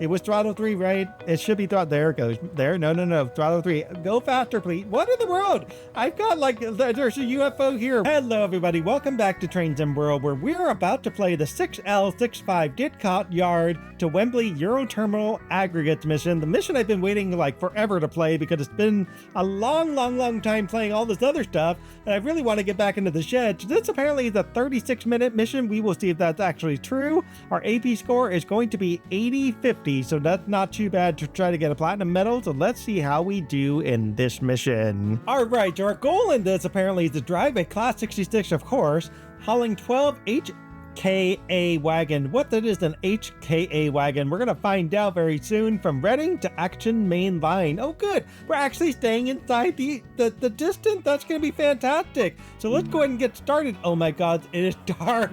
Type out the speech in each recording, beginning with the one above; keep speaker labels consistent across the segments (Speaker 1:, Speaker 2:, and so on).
Speaker 1: It was throttle 3, right? It should be throttle. There it goes. There. No. Throttle 3. Go faster, please. What in the world? I've got there's a UFO here. Hello, everybody. Welcome back to Trains and World, where we're about to play the GL65 Didcot Yard to Wembley Euroterminal Aggregates mission. The mission I've been waiting forever to play because it's been a long time playing all this other stuff, and I really want to get back into the shed. So this apparently is a 36-minute mission. We will see if that's actually true. Our AP score is going to be 80-50. So that's not too bad to try to get a platinum medal. So let's see how we do in this mission. All right, so our goal in this apparently is to drive a Class 66, of course, hauling 12 HKA wagon. What that is an HKA wagon, we're going to find out very soon. From Reading to Acton main line. Oh, good. We're actually staying inside the distance. That's going to be fantastic. So let's go ahead and get started. Oh my God, it is dark.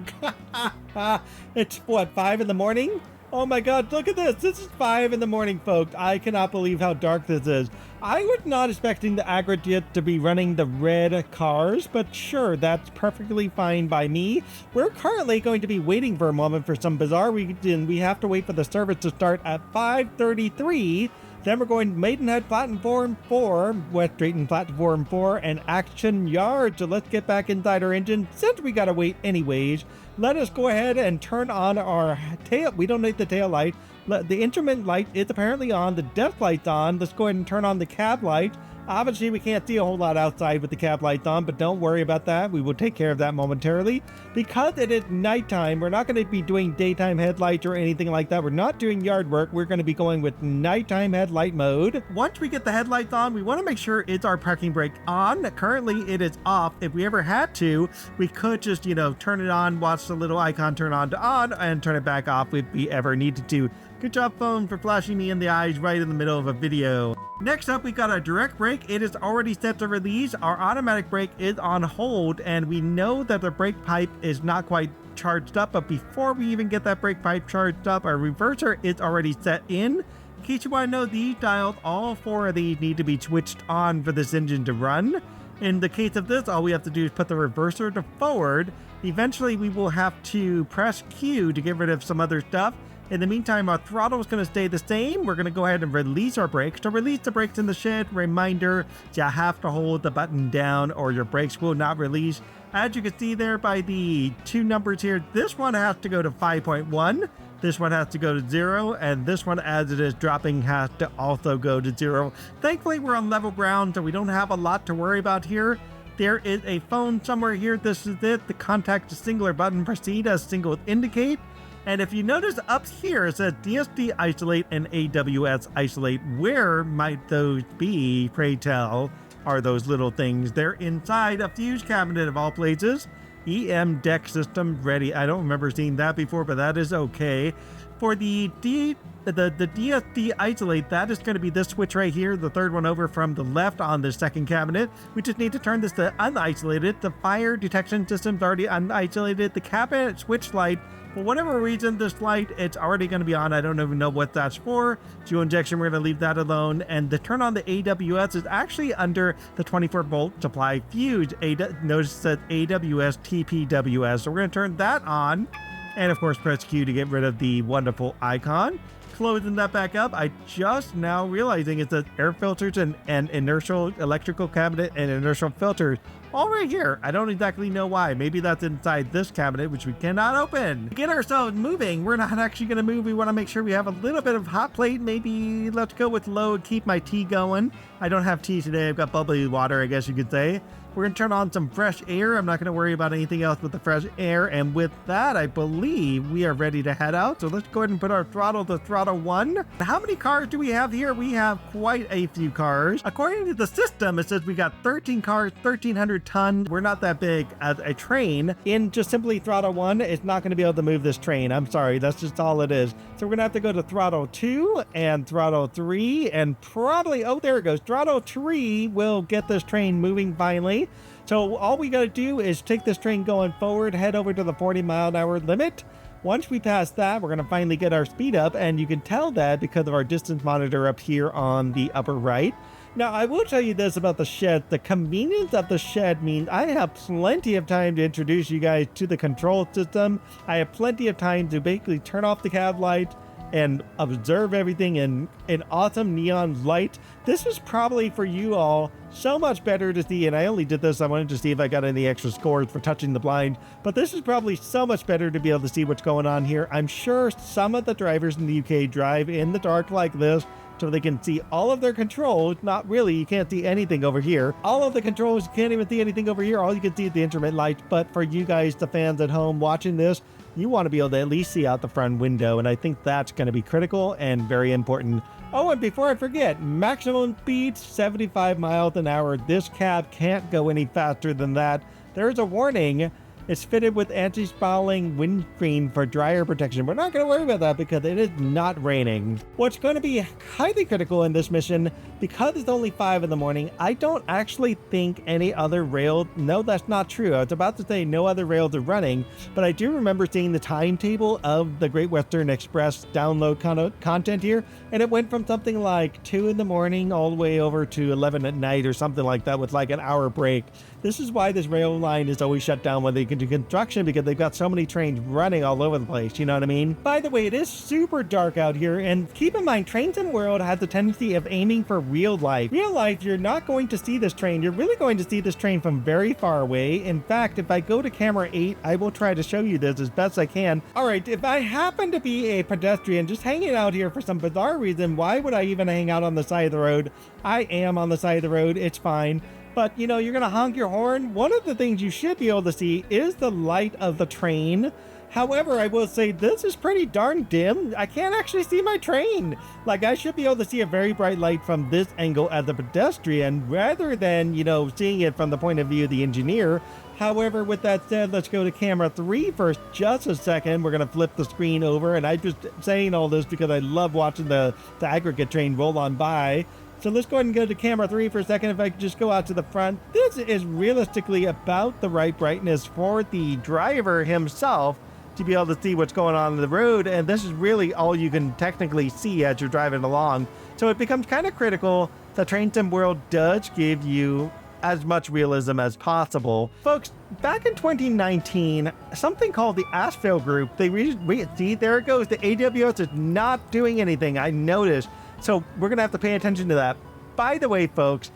Speaker 1: It's what, 5 in the morning? Oh my God, look at this. This is 5 in the morning, folks. I cannot believe how dark this is. I was not expecting the Aggregate to be running the red cars, but sure, that's perfectly fine by me. We're currently going to be waiting for a moment for some bizarre reason. We have to wait for the service to start at 5:33. Then we're going to Maidenhead Platform 4, West Drayton Platform 4, and Acton Yard. So let's get back inside our engine. Since we gotta wait anyways, let us go ahead and turn on our tail. We don't need the tail light. The instrument light is apparently on. The depth light's on. Let's go ahead and turn on the cab light. Obviously, we can't see a whole lot outside with the cab lights on, but don't worry about that. We will take care of that momentarily. Because it is nighttime, we're not going to be doing daytime headlights or anything like that. We're not doing yard work. We're going to be going with nighttime headlight mode. Once we get the headlights on, we want to make sure it's our parking brake on. Currently, it is off. If we ever had to, we could just, turn it on, watch the little icon turn on to on, and turn it back off if we ever needed to. Good job, phone, for flashing me in the eyes right in the middle of a video. Next up, we got our direct brake. It is already set to release. Our automatic brake is on hold, and we know that the brake pipe is not quite charged up. But before we even get that brake pipe charged up, our reverser is already set in. In case you want to know, these dials, all 4 of these need to be switched on for this engine to run. In the case of this, all we have to do is put the reverser to forward. Eventually, we will have to press Q to get rid of some other stuff. In the meantime, our throttle is going to stay the same. We're going to go ahead and release our brakes. To release the brakes in the shed, reminder, you have to hold the button down or your brakes will not release. As you can see there by the 2 numbers here, this one has to go to 5.1. This one has to go to 0, and this one, as it is dropping, has to also go to 0. Thankfully, we're on level ground, so we don't have a lot to worry about here. There is a phone somewhere here. This is it. The contact a singular button. Proceed as single indicate. And if you notice up here, it says DSD isolate and AWS isolate. Where might those be, pray tell, are those little things? They're inside a fuse cabinet of all places. EM deck system ready. I don't remember seeing that before, but that is okay. For the DSD isolate, that is going to be this switch right here, the third one over from the left on the second cabinet. We just need to turn this to unisolated. The fire detection system's already unisolated. The cabinet switch light, for whatever reason, this light, it's already going to be on. I don't even know what that's for. Fuel injection, we're going to leave that alone. And the turn on the AWS is actually under the 24-volt supply fuse. Notice it says AWS TPWS. So we're going to turn that on. And of course, press Q to get rid of the wonderful icon. Closing that back up, I just now realizing it says air filters and inertial electrical cabinet and inertial filters all right here. I don't exactly know why. Maybe that's inside this cabinet, which we cannot open. To get ourselves moving, we're not actually going to move. We want to make sure we have a little bit of hot plate. Maybe let's go with low, keep my tea going. I don't have tea today. I've got bubbly water, I guess you could say. We're going to turn on some fresh air. I'm not going to worry about anything else with the fresh air. And with that, I believe we are ready to head out. So let's go ahead and put our throttle to throttle 1. How many cars do we have here? We have quite a few cars. According to the system, it says we got 13 cars, 1,300 tons. We're not that big as a train. In just simply throttle 1, it's not going to be able to move this train. I'm sorry. That's just all it is. So we're going to have to go to throttle 2 and throttle 3 and probably, oh, there it goes. Throttle 3 will get this train moving finally. So all we got to do is take this train going forward, head over to the 40-mile-an-hour limit. Once we pass that, we're going to finally get our speed up, and you can tell that because of our distance monitor up here on the upper right. Now, I will tell you this about the shed. The convenience of the shed means I have plenty of time to introduce you guys to the control system. I have plenty of time to basically turn off the cab light, and observe everything in awesome neon light. This is probably for you all so much better to see, and I only did this, I wanted to see if I got any extra scores for touching the blind, but this is probably so much better to be able to see what's going on here. I'm sure some of the drivers in the UK drive in the dark like this, so they can see all of their controls. Not really, you can't see anything over here. All of the controls, you can't even see anything over here. All you can see is the instrument lights. But for you guys, the fans at home watching this, you want to be able to at least see out the front window. And I think that's going to be critical and very important. Oh, and before I forget, maximum speed, 75 miles an hour. This cab can't go any faster than that. There's a warning. It's fitted with anti-spalling windscreen for dryer protection. We're not going to worry about that because it is not raining. What's going to be highly critical in this mission, because it's only 5 in the morning, I don't actually think any other rail... No, that's not true. I was about to say no other rails are running, but I do remember seeing the timetable of the Great Western Express download content here, and it went from something like 2 in the morning all the way over to 11 at night or something like that with like an hour break. This is why this rail line is always shut down when they can do construction, because they've got so many trains running all over the place, you know what I mean? By the way, it is super dark out here, and keep in mind, Trains in World has the tendency of aiming for real life. Real life, you're not going to see this train. You're really going to see this train from very far away. In fact, if I go to camera 8, I will try to show you this as best I can. All right, if I happen to be a pedestrian just hanging out here for some bizarre reason, why would I even hang out on the side of the road? I am on the side of the road, it's fine. But, you know, you're going to honk your horn. One of the things you should be able to see is the light of the train. However, I will say this is pretty darn dim. I can't actually see my train. Like, I should be able to see a very bright light from this angle as a pedestrian rather than, you know, seeing it from the point of view of the engineer. However, with that said, let's go to camera 3 for just a second. We're going to flip the screen over, and I'm just saying all this because I love watching the aggregate train roll on by. So let's go ahead and go to camera 3 for a second. If I could just go out to the front. This is realistically about the right brightness for the driver himself to be able to see what's going on the road. And this is really all you can technically see as you're driving along. So it becomes kind of critical that Train Sim World does give you as much realism as possible. Folks, back in 2019, something called the Asphalt Group, see, there it goes. The AWS is not doing anything, I noticed. So we're going to have to pay attention to that. By the way, folks,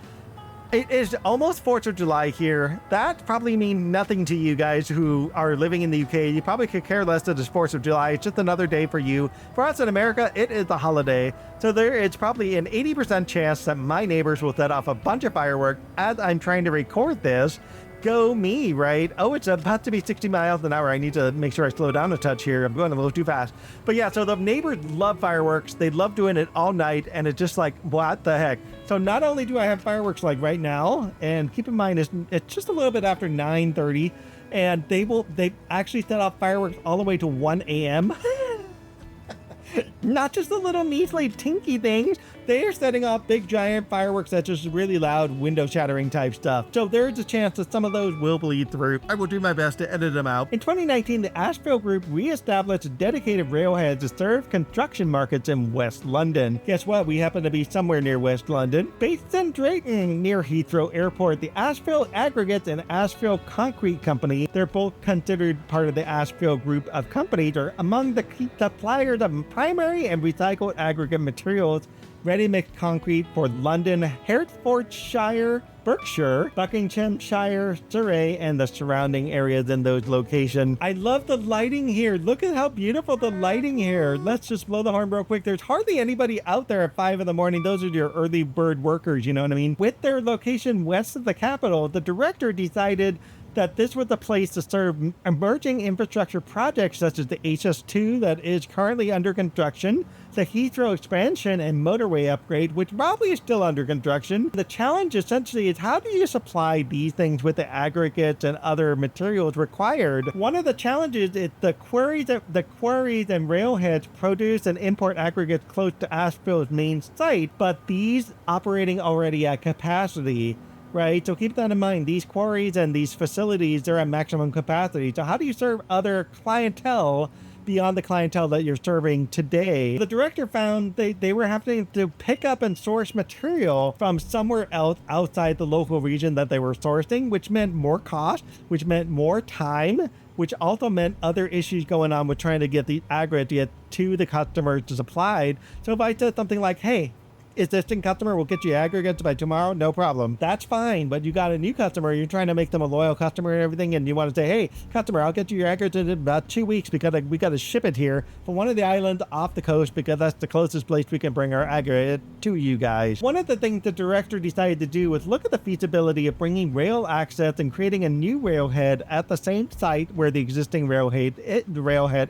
Speaker 1: it is almost 4th of July here. That probably means nothing to you guys who are living in the UK. You probably could care less that it's 4th of July. It's just another day for you. For us in America, it is a holiday. So there is probably an 80% chance that my neighbors will set off a bunch of fireworks as I'm trying to record this. Go me, right? Oh, it's about to be 60 miles an hour. I need to make sure I slow down a touch here. I'm going a little too fast. But yeah, so the neighbors love fireworks. They love doing it all night, and it's just like, what the heck? So not only do I have fireworks like right now, and keep in mind it's just a little bit after 9:30, and they actually set off fireworks all the way to 1 a.m. Not just the little measly tinky things. They are setting off big giant fireworks that's just really loud window shattering type stuff. So there's a chance that some of those will bleed through. I will do my best to edit them out. In 2019, the Asphalt Group re-established dedicated railheads to serve construction markets in West London. Guess what? We happen to be somewhere near West London. Based in Drayton, near Heathrow Airport, the Asphalt Aggregates and Asphalt Concrete Company, they're both considered part of the Asphalt Group of companies, are among the key suppliers of primary and recycled aggregate materials, ready-mix concrete for London, Hertfordshire, Berkshire, Buckinghamshire, Surrey, and the surrounding areas in those locations. I love the lighting here. Look at how beautiful the lighting here. Let's just blow the horn real quick. There's hardly anybody out there at 5 in the morning. Those are your early bird workers, you know what I mean? With their location west of the capital, the director decided that this was the place to serve emerging infrastructure projects such as the HS2 that is currently under construction, the Heathrow expansion and motorway upgrade, which probably is still under construction. The challenge essentially is, how do you supply these things with the aggregates and other materials required? One of the challenges is the quarries and railheads produce and import aggregates close to Asphalt's main site, but these operating already at capacity. Right, so keep that in mind. These quarries and these facilities, they're at maximum capacity. So how do you serve other clientele beyond the clientele that you're serving today? The director found they were having to pick up and source material from somewhere else outside the local region that they were sourcing, which meant more cost, which meant more time, which also meant other issues going on with trying to get the aggregate to the customers to supplied. So if I said something like, hey, existing customer will get you aggregates by tomorrow, no problem. That's fine. But you got a new customer, you're trying to make them a loyal customer and everything, and you want to say, hey, customer, I'll get you your aggregates in about 2 weeks because we got to ship it here from one of the islands off the coast because that's the closest place we can bring our aggregate to you guys. One of the things the director decided to do was look at the feasibility of bringing rail access and creating a new railhead at the same site where the existing railhead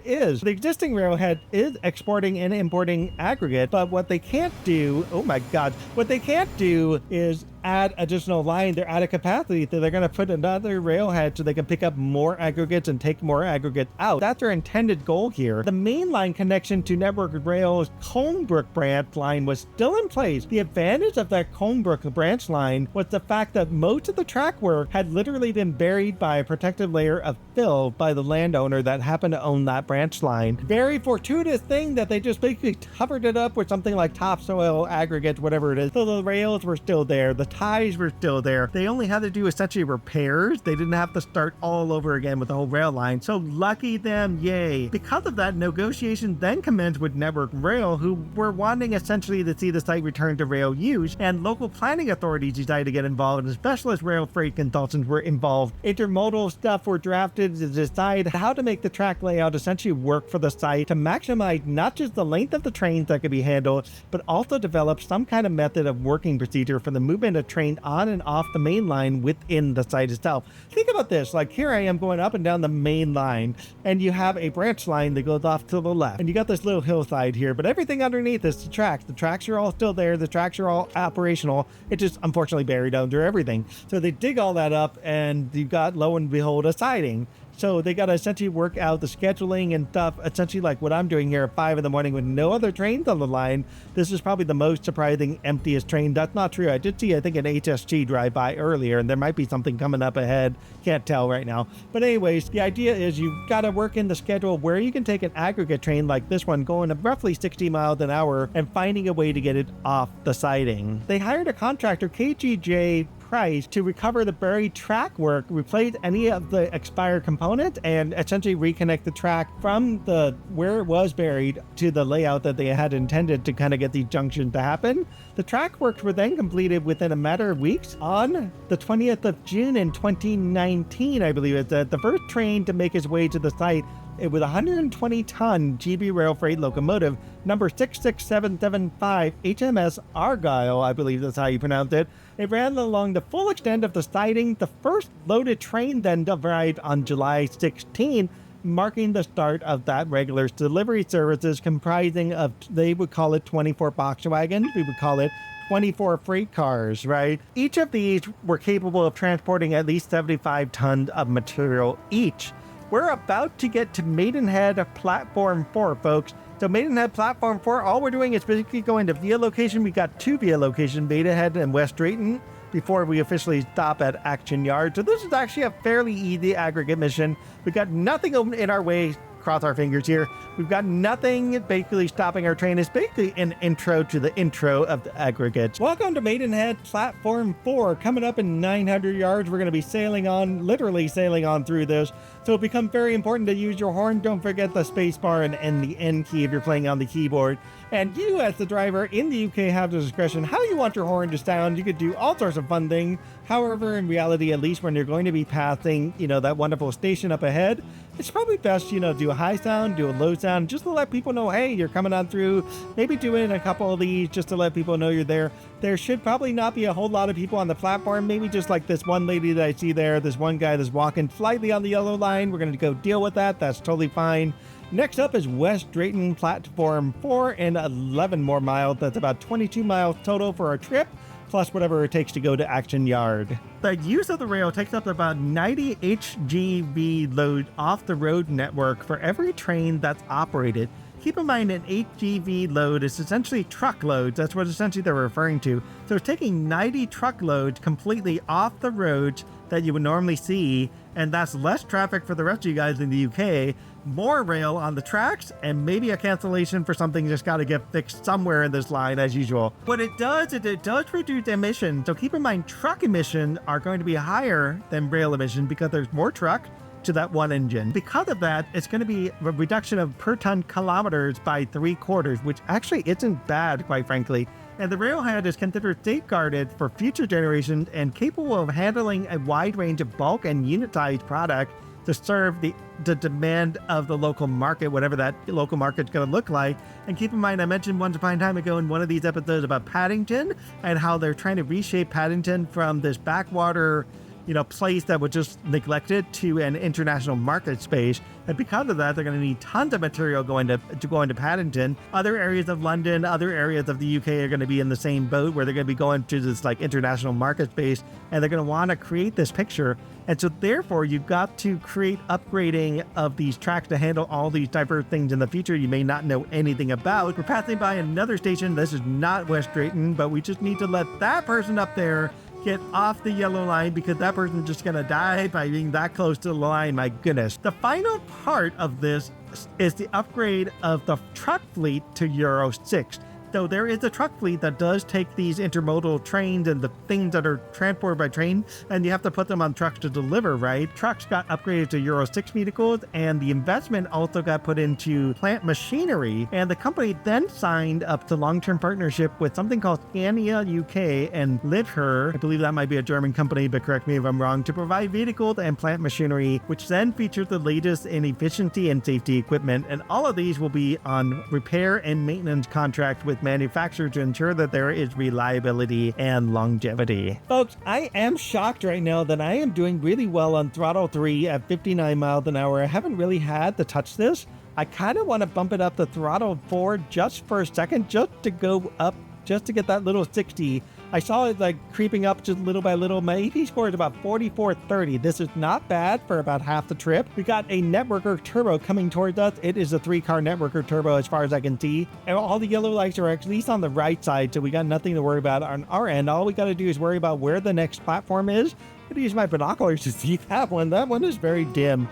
Speaker 1: is. The existing railhead is exporting and importing aggregate, but what they can't do, oh my God, what they can't do is add additional line. They're out of capacity, so they're going to put another railhead so they can pick up more aggregates and take more aggregates out. That's their intended goal here. The main line connection to Network Rail's Colnbrook branch line was still in place. The advantage of that Colnbrook branch line was the fact that most of the track work had literally been buried by a protective layer of fill by the landowner that happened to own that branch line. Very fortuitous thing that they just basically covered it up with something like topsoil, aggregates, whatever it is. So the rails were still there. The ties were still there. They only had to do essentially repairs. They didn't have to start all over again with the whole rail line. So lucky them, yay. Because of that, negotiations then commenced with Network Rail, who were wanting essentially to see the site return to rail use, and local planning authorities decided to get involved, and specialist rail freight consultants were involved. Intermodal stuff were drafted to decide how to make the track layout essentially work for the site to maximize not just the length of the trains that could be handled, but also develop some kind of method of working procedure for the movement of train on and off the main line within the site itself. Think about this, like here I am going up and down the main line, and you have a branch line that goes off to the left, and you got this little hillside here, but everything underneath is the tracks. The tracks are all still there, the tracks are all operational, it's just unfortunately buried under everything. So they dig all that up, and you've got, lo and behold, a siding. So they got to essentially work out the scheduling and stuff, essentially like what I'm doing here at 5 in the morning with no other trains on the line. This is probably the most surprising, emptiest train. That's not true. I did see, I think, an HSG drive by earlier, and there might be something coming up ahead. Can't tell right now. But anyways, the idea is you've got to work in the schedule where you can take an aggregate train like this one going at roughly 60 miles an hour and finding a way to get it off the siding. They hired a contractor, KGJ Price, to recover the buried track work, replace any of the expired components, and essentially reconnect the track from the where it was buried to the layout that they had intended to kind of get these junctions to happen. The track works were then completed within a matter of weeks. On the 20th of June in 2019, I believe it's the first train to make its way to the site. It was a 120-ton GB rail freight locomotive, number 66775 HMS Argyle, I believe that's how you pronounce it. It ran along the full extent of the siding. The first loaded train then arrived on July 16, marking the start of that regular delivery services comprising of, they would call it 24 box wagons, we would call it 24 freight cars, right? Each of these were capable of transporting at least 75 tons of material each. We're about to get to Maidenhead Platform 4, folks. So Maidenhead Platform 4, all we're doing is basically going to via location. We got 2 via location, Maidenhead and West Drayton, before we officially stop at Acton Yard. So this is actually a fairly easy aggregate mission. We've got nothing in our way. Cross our fingers here. We've got nothing basically stopping our train. It's basically an intro to the intro of the aggregates. Welcome to Maidenhead Platform 4. Coming up in 900 yards, we're going to be sailing on, literally sailing on through this. So it becomes very important to use your horn. Don't forget the space bar and the N key if you're playing on the keyboard. And you, as the driver in the UK, have the discretion how you want your horn to sound. You could do all sorts of fun things. However, in reality, at least when you're going to be passing, that wonderful station up ahead, it's probably best, do a high sound, do a low sound, just to let people know, hey, you're coming on through. Maybe doing a couple of these just to let people know you're there. There should probably not be a whole lot of people on the platform. Maybe just like this one lady that I see there, this one guy that's walking slightly on the yellow line. We're going to go deal with that. That's totally fine. Next up is West Drayton Platform 4 and 11 more miles. That's about 22 miles total for our trip, plus whatever it takes to go to Acton Yard. The use of the rail takes up about 90 HGV load off the road network for every train that's operated. Keep in mind an HGV load is essentially truckloads. That's what essentially they're referring to. So it's taking 90 truckloads completely off the roads that you would normally see, and that's less traffic for the rest of you guys in the UK, more rail on the tracks, and maybe a cancellation for something just got to get fixed somewhere in this line as usual. What it does is it does reduce emissions. So keep in mind truck emissions are going to be higher than rail emissions because there's more truck, to that one engine. Because of that, it's going to be a reduction of per ton kilometers by 3/4, which actually isn't bad, quite frankly. And the railhead is considered safeguarded for future generations and capable of handling a wide range of bulk and unitized products to serve the demand of the local market, whatever that local market's going to look like. And keep in mind, I mentioned once upon a time ago in one of these episodes about Paddington and how they're trying to reshape Paddington from this backwater, place that was just neglected to an international market space. And because of that, they're going to need tons of material going to Paddington. Other areas of London, other areas of the UK are going to be in the same boat where they're going to be going to this international market space, and they're going to want to create this picture. And so therefore, you've got to create upgrading of these tracks to handle all these diverse things in the future you may not know anything about. We're passing by another station. This is not West Drayton, but we just need to let that person up there get off the yellow line because that person's just going to die by being that close to the line. My goodness. The final part of this is the upgrade of the truck fleet to Euro 6. So there is a truck fleet that does take these intermodal trains and the things that are transported by train, and you have to put them on trucks to deliver, right? Trucks got upgraded to Euro 6 vehicles, and the investment also got put into plant machinery. And the company then signed up to long-term partnership with something called Scania UK and Liebherr, I believe that might be a German company, but correct me if I'm wrong, to provide vehicles and plant machinery, which then features the latest in efficiency and safety equipment. And all of these will be on repair and maintenance contracts with manufacturer to ensure that there is reliability and longevity. Folks, I am shocked right now that I am doing really well on throttle 3 at 59 miles an hour. I haven't really had to touch this. I kind of want to bump it up to throttle 4 just for a second, just to go up, just to get that little 60. I saw it creeping up just little by little. My AP score is about 4430. This is not bad for about half the trip. We got a networker turbo coming towards us. It is a 3-car networker turbo as far as I can see. And all the yellow lights are at least on the right side, so we got nothing to worry about on our end. All we got to do is worry about where the next platform is. I'm going to use my binoculars to see that one. That one is very dim.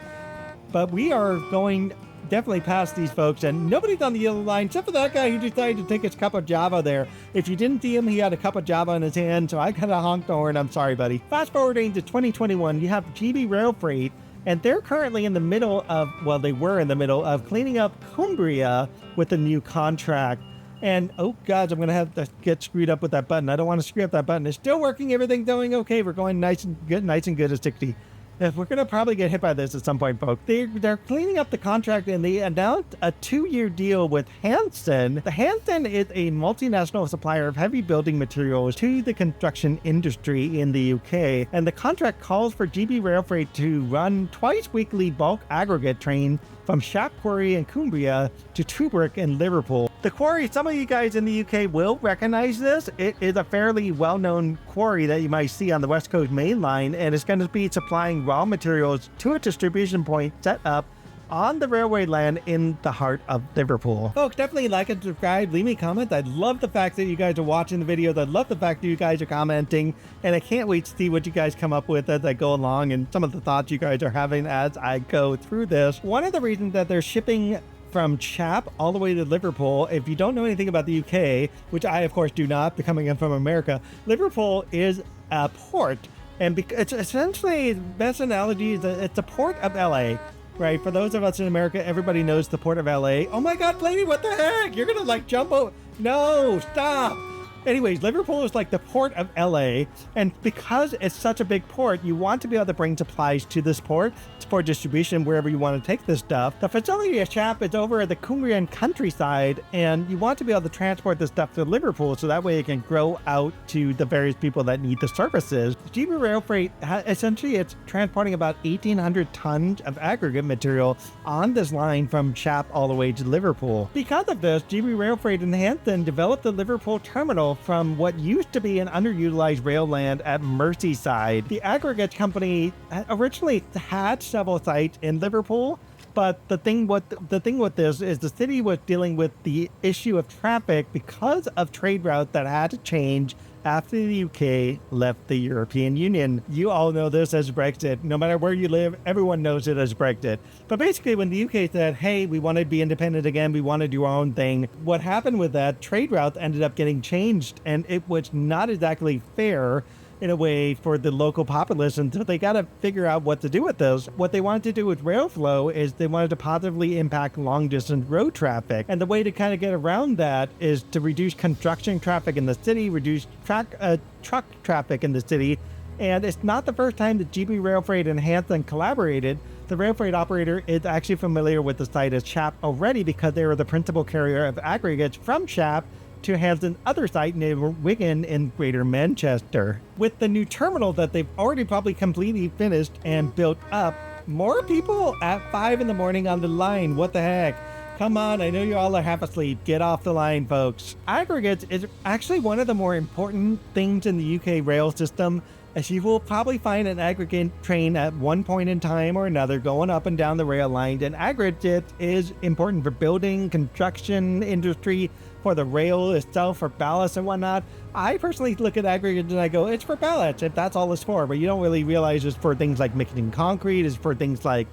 Speaker 1: But we are going definitely past these folks, and nobody's on the yellow line except for that guy who decided to take his cup of Java there. If you didn't see him, he had a cup of Java in his hand, so I kind of honked the horn. I'm sorry, buddy. Fast forwarding to 2021, you have GB Rail Freight, and they're currently in the middle of, they were in the middle of cleaning up Cumbria with a new contract. And oh gosh, I'm gonna have to get screwed up with that button. I don't want to screw up that button. It's still working, everything's going okay. We're going nice and good at 60. We're going to probably get hit by this at some point, folks. They're cleaning up the contract, and they announced a 2-year deal with Hansen. The Hansen is a multinational supplier of heavy building materials to the construction industry in the UK. And the contract calls for GB Rail Freight to run twice weekly bulk aggregate trains from Shap Quarry in Cumbria to Tubrick in Liverpool. The quarry, some of you guys in the UK will recognize this. It is a fairly well-known quarry that you might see on the West Coast Main Line, and it's going to be supplying raw materials to a distribution point set up on the railway land in the heart of Liverpool. Folks, definitely like and subscribe, leave me comments. I love the fact that you guys are watching the videos. I love the fact that you guys are commenting, and I can't wait to see what you guys come up with as I go along and some of the thoughts you guys are having as I go through this. One of the reasons that they're shipping from Chap all the way to Liverpool, if you don't know anything about the UK, which I of course do not, coming in from America, Liverpool is a port, and it's essentially, the best analogy is that it's a port of LA. Right, for those of us in America, everybody knows the port of LA. Oh my God, lady, what the heck? You're gonna jump over. No, stop. Anyways, Liverpool is like the port of LA, and because it's such a big port, you want to be able to bring supplies to this port for distribution wherever you want to take this stuff. The facility at Chap is over at the Cumbrian countryside, and you want to be able to transport this stuff to Liverpool so that way it can grow out to the various people that need the services. GB Rail Freight, essentially it's transporting about 1,800 tons of aggregate material on this line from Chap all the way to Liverpool. Because of this, GB Rail Freight and Hansen developed the Liverpool terminal from what used to be an underutilized rail land at Merseyside. The Aggregates company originally had several sites in Liverpool, but the thing with this is the city was dealing with the issue of traffic because of trade routes that had to change after the UK left the European Union. You all know this as Brexit. No matter where you live, everyone knows it as Brexit. But basically, when the UK said, hey, we want to be independent again, we want to do our own thing, what happened with that, trade routes ended up getting changed, and it was not exactly fair in a way for the local populace, and so they got to figure out what to do with those. What they wanted to do with rail flow is they wanted to positively impact long distance road traffic, and the way to kind of get around that is to reduce construction traffic in the city, reduce truck traffic in the city. And it's not the first time that GB Rail Freight and Hanson collaborated. The rail freight operator is actually familiar with the site as CHAP already because they were the principal carrier of aggregates from CHAP to Hanson's other site near Wigan in Greater Manchester. With the new terminal that they've already probably completely finished and built up, more people at 5 in the morning on the line. What the heck? Come on, I know you all are half asleep. Get off the line, folks. Aggregates is actually one of the more important things in the UK rail system, as you will probably find an aggregate train at one point in time or another going up and down the rail line. And aggregate is important for building, construction industry, for the rail itself, for ballast and whatnot. I personally look at aggregates and I go, it's for ballast, if that's all it's for. But you don't really realize it's for things like mixing concrete, it's for things like,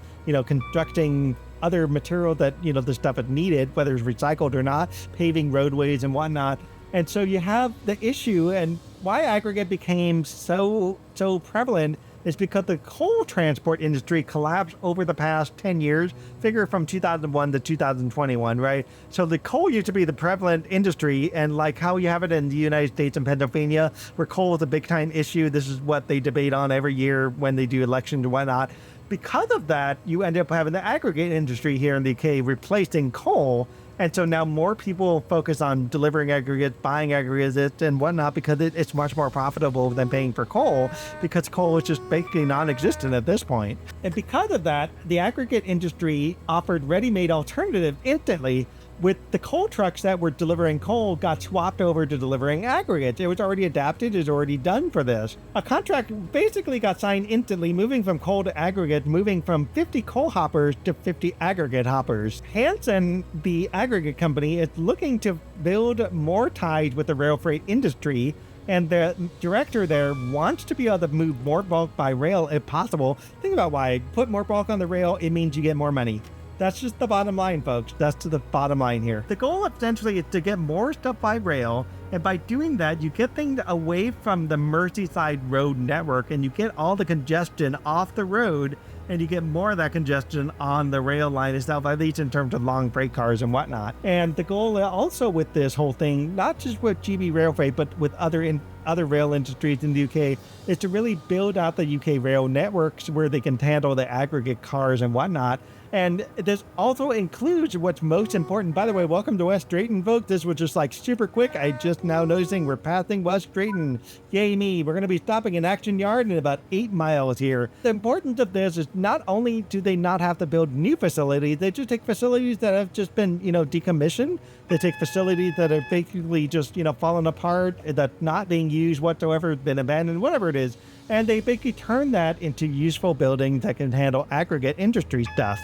Speaker 1: constructing other material that, the stuff is needed, whether it's recycled or not, paving roadways and whatnot. And so you have the issue, and why aggregate became so prevalent is because the coal transport industry collapsed over the past 10 years, figure from 2001 to 2021, right? So the coal used to be the prevalent industry, and like how you have it in the United States and Pennsylvania, where coal is a big time issue. This is what they debate on every year when they do elections and whatnot. Because of that, you end up having the aggregate industry here in the UK replacing coal. And so now more people focus on delivering aggregates, buying aggregates and whatnot, because it's much more profitable than paying for coal, because coal is just basically non-existent at this point. And because of that, the aggregate industry offered ready-made alternatives instantly. With the coal trucks that were delivering coal got swapped over to delivering aggregates. It was already adapted, it's already done for this. A contract basically got signed instantly, moving from coal to aggregate, moving from 50 coal hoppers to 50 aggregate hoppers. Hanson, the aggregate company, is looking to build more ties with the rail freight industry, and the director there wants to be able to move more bulk by rail if possible. Think about why. Put more bulk on the rail, it means you get more money. That's just the bottom line, folks. That's the bottom line here. The goal essentially is to get more stuff by rail, and by doing that, you get things away from the Merseyside road network, and you get all the congestion off the road, and you get more of that congestion on the rail line itself, at least in terms of long freight cars and whatnot. And the goal also with this whole thing, not just with GB Rail Freight, but with other rail industries in the UK, is to really build out the UK rail networks where they can handle the aggregate cars and whatnot. And this also includes what's most important. By the way, welcome to West Drayton, folks. This was just like super quick. I just now noticing we're passing West Drayton. Yay me. We're going to be stopping in Acton Yard in about 8 miles here. The importance of this is not only do they not have to build new facilities, they just take facilities that have just been, decommissioned. They take facilities that are basically just, falling apart, that's not being used whatsoever, been abandoned, whatever it is. And they basically turn that into useful buildings that can handle aggregate industry stuff.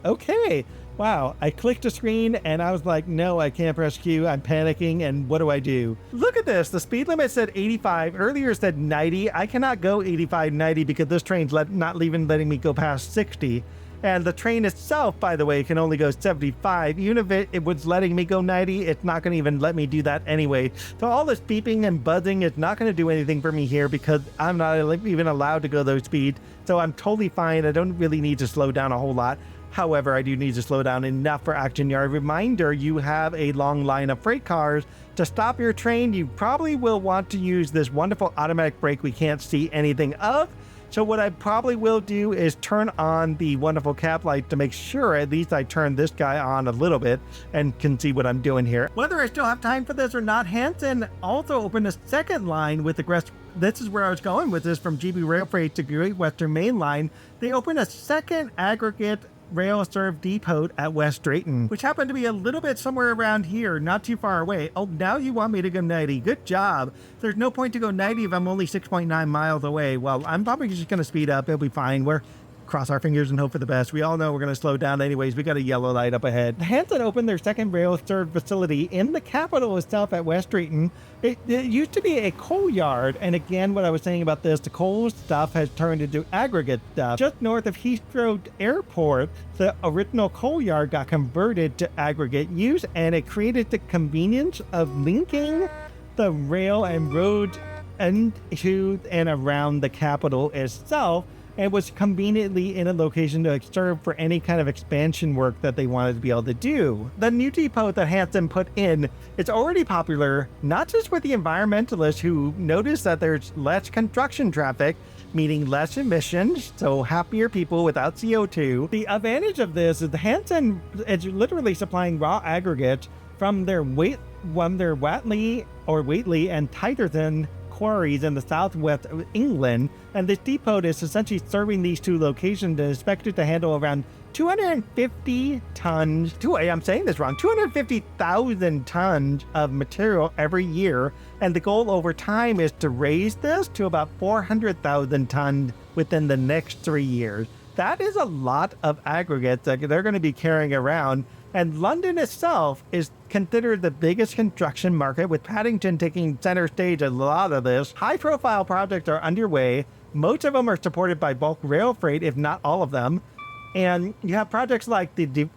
Speaker 1: Okay, wow, I clicked a screen and I was like, no, I can't press Q, I'm panicking, and what do I do? Look at this, the speed limit said 85, earlier said 90. I cannot go 85, 90 because this train's not even letting me go past 60. And the train itself, by the way, can only go 75. Even if it was letting me go 90, it's not going to even let me do that anyway. So all this beeping and buzzing is not going to do anything for me here because I'm not even allowed to go those speeds. So I'm totally fine. I don't really need to slow down a whole lot. However, I do need to slow down enough for Acton Yard. Reminder, you have a long line of freight cars. To stop your train, you probably will want to use this wonderful automatic brake we can't see anything of. So what I probably will do is turn on the wonderful cap light to make sure at least I turn this guy on a little bit and can see what I'm doing here. Whether I still have time for this or not, Hanson also opened a second line with the this is where I was going with this, from GB Rail Freight to Great Western Main Line. They opened a second aggregate rail serve depot at West Drayton, which happened to be a little bit somewhere around here, not too far away. Oh, now you want me to go 90. Good job. There's no point to go 90 if I'm only 6.9 miles away. Well, I'm probably just going to speed up. It'll be fine. We're cross our fingers and hope for the best. We all know we're going to slow down anyways. We got a yellow light up ahead. Hanson opened their second rail serve facility in the capital itself at West Drayton. It used to be a coal yard, and again, what I was saying about this, the coal stuff has turned into aggregate stuff. Just north of Heathrow Airport, the original coal yard got converted to aggregate use, and it created the convenience of linking the rail and road into and around the capital itself, and was conveniently in a location to serve for any kind of expansion work that they wanted to be able to do. The new depot that Hanson put in is already popular, not just with the environmentalists who notice that there's less construction traffic, meaning less emissions, so happier people without CO2. The advantage of this is the Hanson is literally supplying raw aggregates from their Waitley and Tiverton quarries in the southwest of England, and this depot is essentially serving these two locations and is expected to handle around 250 tons, 250,000 tons of material every year, and the goal over time is to raise this to about 400,000 tons within the next 3 years. That is a lot of aggregates that they're going to be carrying around. And London itself is considered the biggest construction market, with Paddington taking center stage a lot of this. High-profile projects are underway. Most of them are supported by bulk rail freight, if not all of them. And you have projects like the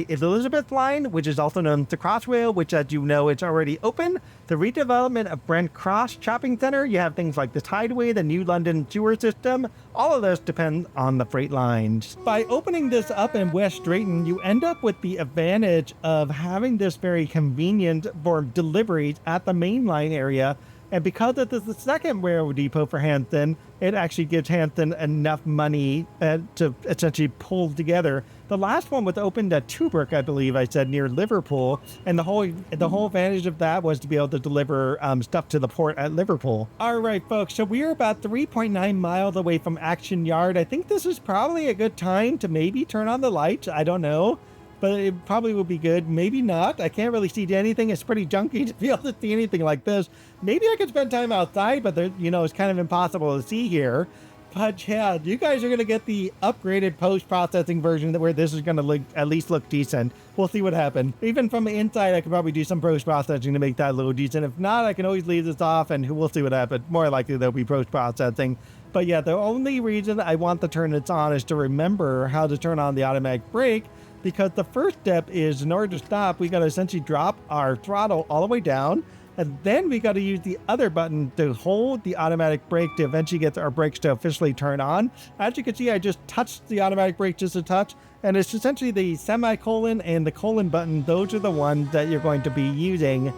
Speaker 1: Elizabeth Line, which is also known as the Crossrail, which, as you know, is already open. The redevelopment of Brent Cross Shopping Centre. You have things like the Tideway, the new London sewer system. All of this depends on the freight lines. By opening this up in West Drayton, you end up with the advantage of having this very convenient for deliveries at the mainline area. And because it is the second railroad depot for Hanson, it actually gives Hanson enough money to essentially pull together. The last one was opened at Tubrick, I believe I said, near Liverpool. And the whole advantage of that was to be able to deliver stuff to the port at Liverpool. All right, folks, so we are about 3.9 miles away from Acton Yard. I think this is probably a good time to maybe turn on the lights. I don't know. But it probably will be good. Maybe not. I can't really see anything. It's pretty junky to be able to see anything like this. Maybe I could spend time outside, but it's kind of impossible to see here. But yeah, you guys are going to get the upgraded post-processing version where this is going to at least look decent. We'll see what happens. Even from the inside, I could probably do some post-processing to make that a little decent. If not, I can always leave this off and we'll see what happens. More likely there'll be post-processing. But yeah, the only reason I want to turn this on is to remember how to turn on the automatic brake. Because the first step is, in order to stop, we got to essentially drop our throttle all the way down, and then we got to use the other button to hold the automatic brake to eventually get our brakes to officially turn on. As you can see, I just touched the automatic brake just a touch, and it's essentially the semicolon and the colon button. Those are the ones that you're going to be using.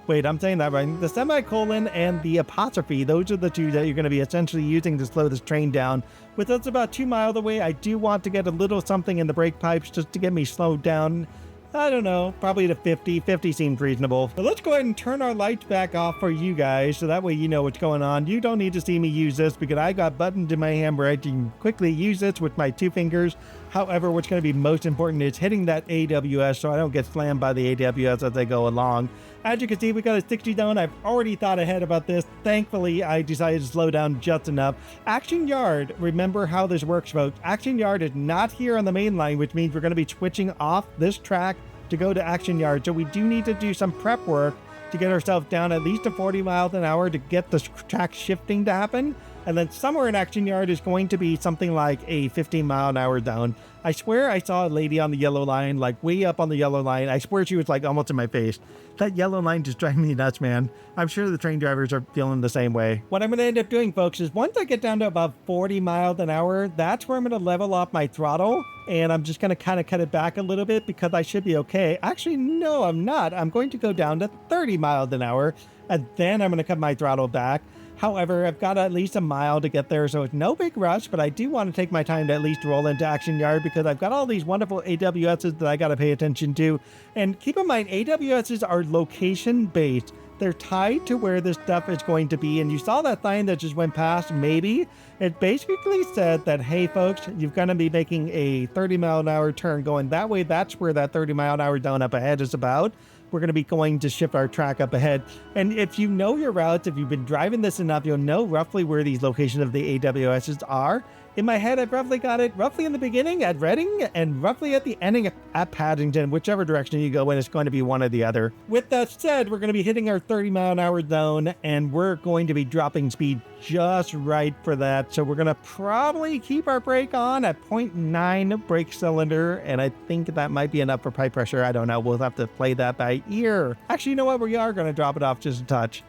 Speaker 1: Wait, I'm saying that right. The semicolon and the apostrophe, those are the two that you're going to be essentially using to slow this train down. With us about 2 miles away, I do want to get a little something in the brake pipes just to get me slowed down. I don't know, probably to 50. 50 seems reasonable. But let's go ahead and turn our lights back off for you guys, so that way you know what's going on. You don't need to see me use this because I got buttons in my hand where I can quickly use this with my 2 fingers. However, what's going to be most important is hitting that AWS so I don't get slammed by the AWS as I go along. As you can see, we got a 60 zone. I've already thought ahead about this. Thankfully, I decided to slow down just enough. Acton Yard, remember how this works, folks. Acton Yard is not here on the main line, which means we're going to be switching off this track to go to Acton Yard. So we do need to do some prep work to get ourselves down at least to 40 miles an hour to get the track shifting to happen. And then somewhere in Acton Yard is going to be something like a 15-mile-an-hour zone. I swear I saw a lady on the yellow line, like way up on the yellow line. I swear she was like almost in my face. That yellow line just drives me nuts, man. I'm sure the train drivers are feeling the same way. What I'm going to end up doing, folks, is once I get down to about 40 miles an hour, that's where I'm going to level off my throttle. And I'm just going to kind of cut it back a little bit because I should be okay. Actually, no, I'm not. I'm going to go down to 30 miles an hour, and then I'm going to cut my throttle back. However, I've got at least a mile to get there, so it's no big rush, but I do want to take my time to at least roll into Acton Yard because I've got all these wonderful AWSs that I got to pay attention to. And keep in mind, AWSs are location-based. They're tied to where this stuff is going to be. And you saw that sign that just went past, maybe. It basically said that, hey, folks, you're going to be making a 30-mile-an-hour turn going that way. That's where that 30-mile-an-hour down up ahead is about. We're going to be going to shift our track up ahead. And if you know your routes, if you've been driving this enough, you'll know roughly where these locations of the AWSs are. In my head, I've roughly got it roughly in the beginning at Reading and roughly at the ending at Paddington. Whichever direction you go in, it's going to be one or the other. With that said, we're going to be hitting our 30-mile-an-hour zone, and we're going to be dropping speed just right for that. So we're going to probably keep our brake on at 0.9 brake cylinder, and I think that might be enough for pipe pressure. I don't know. We'll have to play that by ear. Actually, you know what? We are going to drop it off just a touch.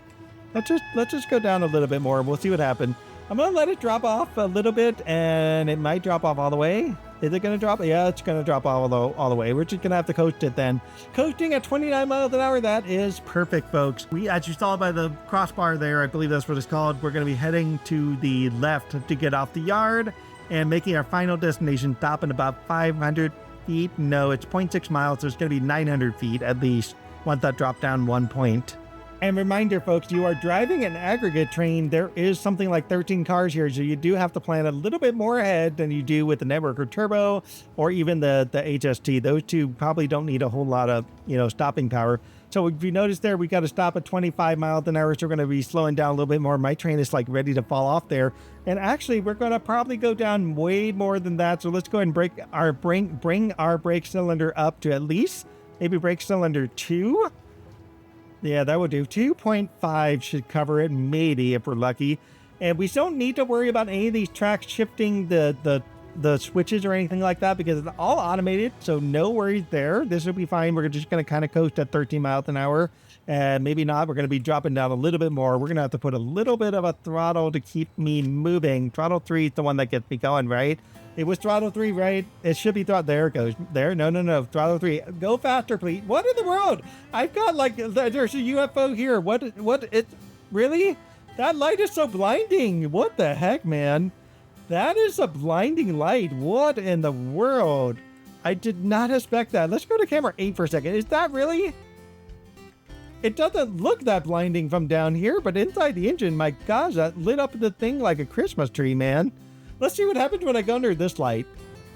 Speaker 1: Let's just go down a little bit more. We'll see what happens. I'm going to let it drop off a little bit, and it might drop off all the way. Is it going to drop? Yeah, it's going to drop all the way. We're just going to have to coast it then. Coasting at 29 miles an hour, that is perfect, folks. As you saw by the crossbar there, I believe that's what it's called. We're going to be heading to the left to get off the yard and making our final destination stop in about 500 feet. No, it's 0.6 miles, so it's going to be 900 feet at least once that drop down 1 point. And reminder, folks, you are driving an aggregate train. There is something like 13 cars here, so you do have to plan a little bit more ahead than you do with the Network or Turbo or even the HST. Those two probably don't need a whole lot of, stopping power. So if you notice there, we got to stop at 25 miles an hour, so we're going to be slowing down a little bit more. My train is like ready to fall off there. And actually, we're going to probably go down way more than that. So let's go ahead and bring our brake cylinder up to at least maybe brake cylinder 2. Yeah, that would do. 2.5 should cover it, maybe, if we're lucky. And we don't need to worry about any of these tracks shifting the switches or anything like that because it's all automated, so no worries there. This will be fine. We're just going to kind of coast at 13 miles an hour. And maybe not. We're going to be dropping down a little bit more. We're going to have to put a little bit of a throttle to keep me moving. Throttle 3 is the one that gets me going, right? It was throttle 3, right? It should be throttle. There it goes. There. No. Throttle 3. Go faster, please. What in the world? I've got there's a UFO here. What? It's really? That light is so blinding. What the heck, man? That is a blinding light. What in the world? I did not expect that. Let's go to camera 8 for a second. Is that really? It doesn't look that blinding from down here, but inside the engine, my gosh, that lit up the thing like a Christmas tree, man. Let's see what happens when I go under this light.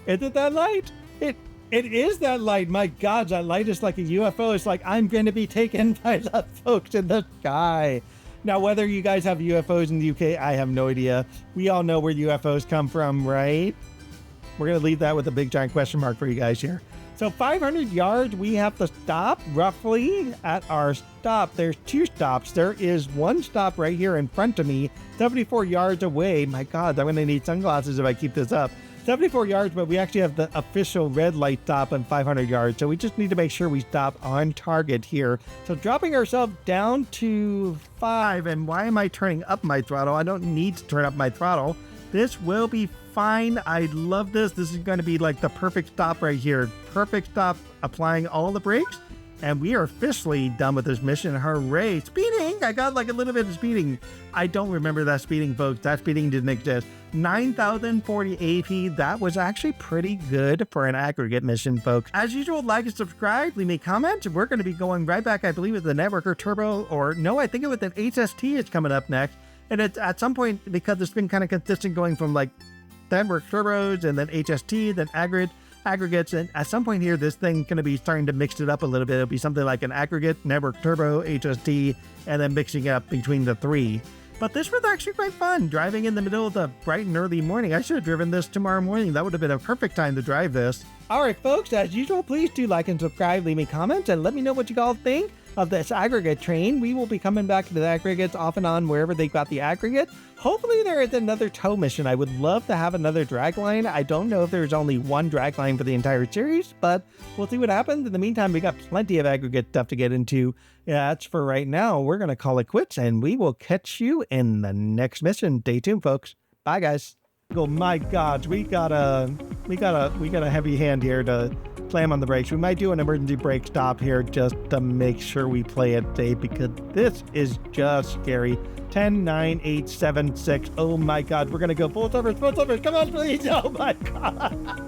Speaker 1: Is it that light? It is that light. My God, that light is like a UFO. It's like I'm going to be taken by the folks in the sky. Now, whether you guys have UFOs in the UK, I have no idea. We all know where UFOs come from, right? We're going to leave that with a big giant question mark for you guys here. So 500 yards, we have to stop roughly at our stop. There's 2 stops. There is 1 stop right here in front of me, 74 yards away. My God, I'm going to need sunglasses if I keep this up. 74 yards, but we actually have the official red light stop on 500 yards. So we just need to make sure we stop on target here. So dropping ourselves down to 5. And why am I turning up my throttle? I don't need to turn up my throttle. This will be fine. I love this. This is going to be like the perfect stop right here. Perfect stop, applying all the brakes. And we are officially done with this mission. Hooray. Speeding. I got like a little bit of speeding. I don't remember that speeding, folks. That speeding didn't exist. 9,040 AP. That was actually pretty good for an aggregate mission, folks. As usual, like and subscribe. Leave me a comment. We're going to be going right back, I believe, with the Network or Turbo. Or no, I think it was an HST is coming up next. And it's at some point, because it's been kind of consistent going from like Network Turbos and then HST, then Aggregates. And at some point here, this thing's going to be starting to mix it up a little bit. It'll be something like an Aggregate, Network Turbo, HST, and then mixing up between the 3. But this was actually quite fun, driving in the middle of the bright and early morning. I should have driven this tomorrow morning. That would have been a perfect time to drive this. All right, folks, as usual, please do like and subscribe, leave me comments, and let me know what you all think of this aggregate train. We will be coming back to the aggregates off and on wherever they've got the aggregate. Hopefully there is another tow mission. I would love to have another drag line. I don't know if there's only one drag line for the entire series, but we'll see what happens. In the meantime, we got plenty of aggregate stuff to get into. Yeah, that's for right now. We're going to call it quits, and we will catch you in the next mission. Stay tuned, folks. Bye, guys. Oh my God, we got a heavy hand here to slam on the brakes. We might do an emergency brake stop here just to make sure we play it safe, because this is just scary. 10, 9, 8, 7, 6. Oh my God, we're gonna go full service. Come on, please. Oh my God.